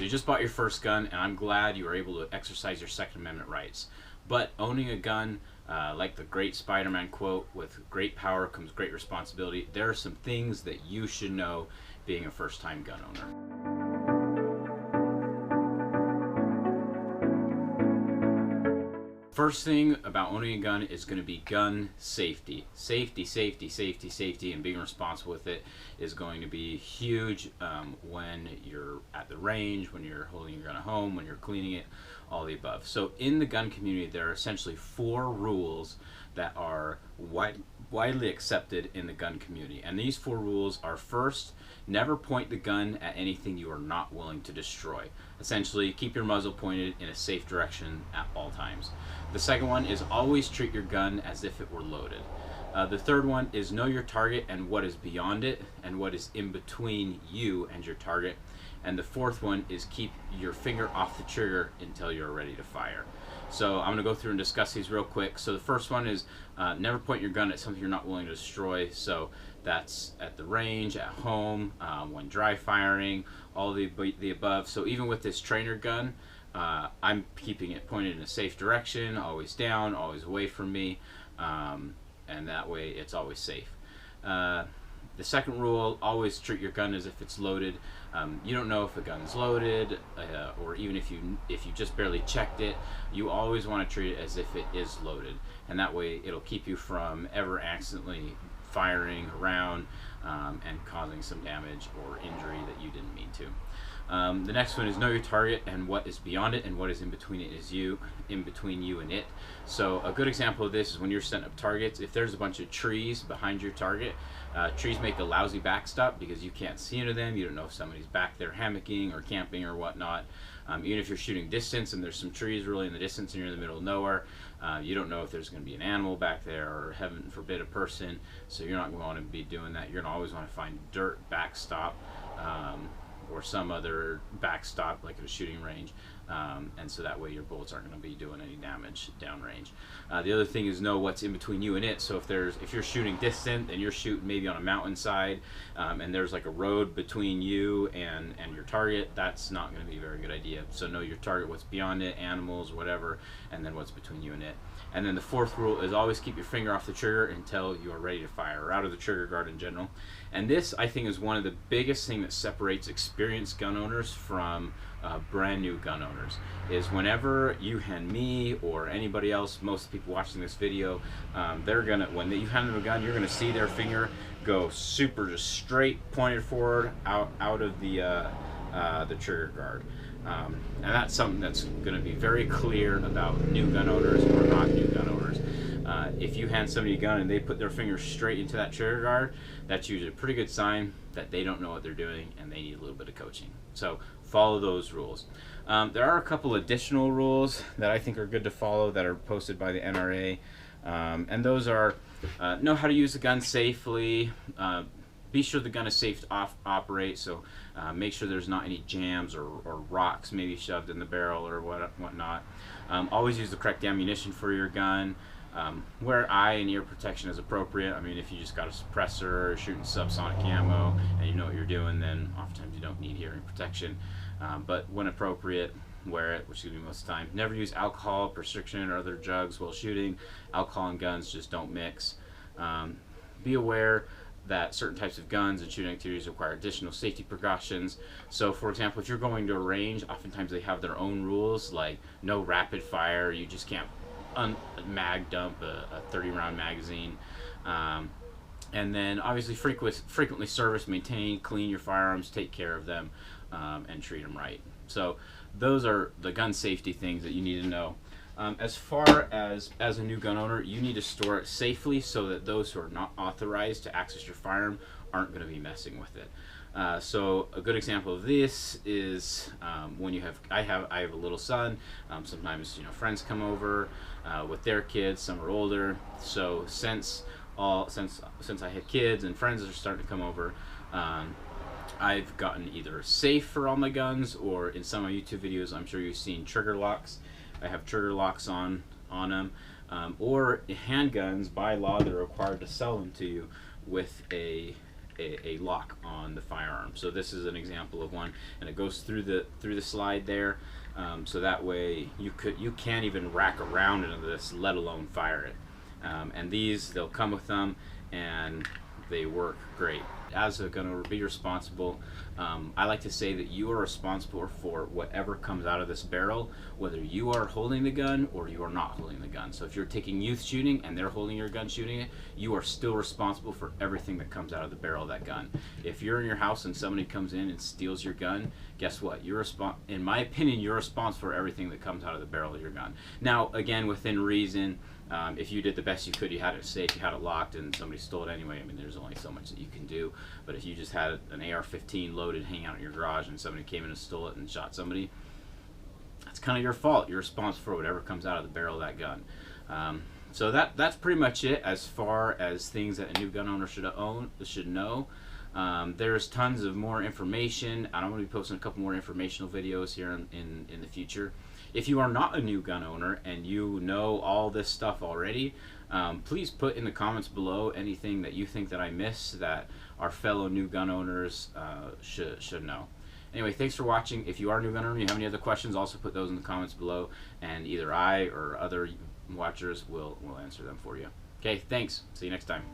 So you just bought your first gun, and I'm glad you were able to exercise your Second Amendment rights. But owning a gun, like the great Spider-Man quote, with great power comes great responsibility, there are some things that you should know being a first-time gun owner. First thing about owning a gun is going to be gun safety. Safety, and being responsible with it is going to be huge when you're at the range, when you're holding your gun at home, when you're cleaning it, all the above. So in the gun community, there are essentially 4 rules that are widely accepted in the gun community. And these 4 rules are: first, never point the gun at anything you are not willing to destroy. Essentially, keep your muzzle pointed in a safe direction at all times. The second one is always treat your gun as if it were loaded. The third one is know your target and what is beyond it and what is in between you and your target. And the fourth one is keep your finger off the trigger until you're ready to fire. So I'm going to go through and discuss these real quick. So the first one is never point your gun at something you're not willing to destroy. So that's at the range, at home, when dry firing, all the above. So even with this trainer gun, I'm keeping it pointed in a safe direction, always down, always away from me, and that way it's always safe. The second rule, always treat your gun as if it's loaded. You don't know if a gun's loaded, or even if you just barely checked it, you always want to treat it as if it is loaded, and that way it'll keep you from ever accidentally firing around and causing some damage or injury that you didn't mean to. The next one is know your target and what is beyond it, and what is in between it is in between you and it. So a good example of this is when you're setting up targets. If there's a bunch of trees behind your target, trees make a lousy backstop because you can't see into them. You don't know if somebody's back there hammocking or camping or whatnot. Even if you're shooting distance and there's some trees really in the distance and you're in the middle of nowhere, you don't know if there's going to be an animal back there or, heaven forbid, a person. So you're not going to be doing that. You're going to always want to find dirt backstop, or some other backstop like at a shooting range, and so that way your bullets aren't going to be doing any damage downrange. The other thing is know what's in between you and it. So if you're shooting distant and you're shooting maybe on a mountainside, and there's like a road between you and your target, that's not going to be a very good idea. So know your target, what's beyond it, animals, whatever, and then what's between you and it. And then the fourth rule is always keep your finger off the trigger until you are ready to fire, or out of the trigger guard in general. And this, I think, is one of the biggest things that separates experienced gun owners from brand new gun owners, is whenever you hand me or anybody else, most people watching this video, when you hand them a gun, you're gonna see their finger go super just straight pointed forward out of the trigger guard. And that's something that's going to be very clear about new gun owners or not new gun owners. If you hand somebody a gun and they put their finger straight into that trigger guard, that's usually a pretty good sign that they don't know what they're doing and they need a little bit of coaching. So follow those rules. There are a couple additional rules that I think are good to follow that are posted by the NRA, and those are know how to use the gun safely. Be sure the gun is safe to operate, so make sure there's not any jams or rocks maybe shoved in the barrel or whatnot. Always use the correct ammunition for your gun. Wear eye and ear protection as appropriate. I mean, if you just got a suppressor or shooting subsonic ammo and you know what you're doing, then oftentimes you don't need hearing protection. But when appropriate, wear it, which is going to be most of the time. Never use alcohol, prescription, or other drugs while shooting. Alcohol and guns just don't mix. Be aware that certain types of guns and shooting activities require additional safety precautions. So for example, if you're going to a range, oftentimes they have their own rules, like no rapid fire, you just can't mag dump a 30 round magazine, and then obviously frequently service, maintain, clean your firearms, take care of them, and treat them right. So those are the gun safety things that you need to know. As far as a new gun owner, you need to store it safely so that those who are not authorized to access your firearm aren't going to be messing with it. So a good example of this is when I have a little son. Sometimes friends come over with their kids. Some are older. So since I have kids and friends are starting to come over, I've gotten either safe for all my guns, or in some of my YouTube videos, I'm sure you've seen trigger locks. I have trigger locks on them, or handguns by law they're required to sell them to you with a a lock on the firearm. So this is an example of one, and it goes through the slide there. So that way you can't even rack around into this, let alone fire it. And these, they'll come with them, and they work great. As a gunner, be responsible. I like to say that you are responsible for whatever comes out of this barrel, whether you are holding the gun or you are not holding the gun. So if you're taking youth shooting and they're holding your gun shooting it, you are still responsible for everything that comes out of the barrel of that gun. If you're in your house and somebody comes in and steals your gun, guess what? In my opinion, you're responsible for everything that comes out of the barrel of your gun. Now, again, within reason. If you did the best you could, you had it safe, you had it locked, and somebody stole it anyway, I mean, there's only so much that you can do. But if you just had an AR-15 loaded hanging out in your garage and somebody came in and stole it and shot somebody, that's kind of your fault. You're responsible for whatever comes out of the barrel of that gun. So that's pretty much it as far as things that a new gun owner should know. There's tons of more information, and I'm going to be posting a couple more informational videos here in the future. If you are not a new gun owner and you know all this stuff already, please put in the comments below anything that you think that I missed that our fellow new gun owners should know. Anyway, thanks for watching. If you are a new gun owner and you have any other questions, also put those in the comments below, and either I or other watchers will answer them for you. Okay, thanks. See you next time.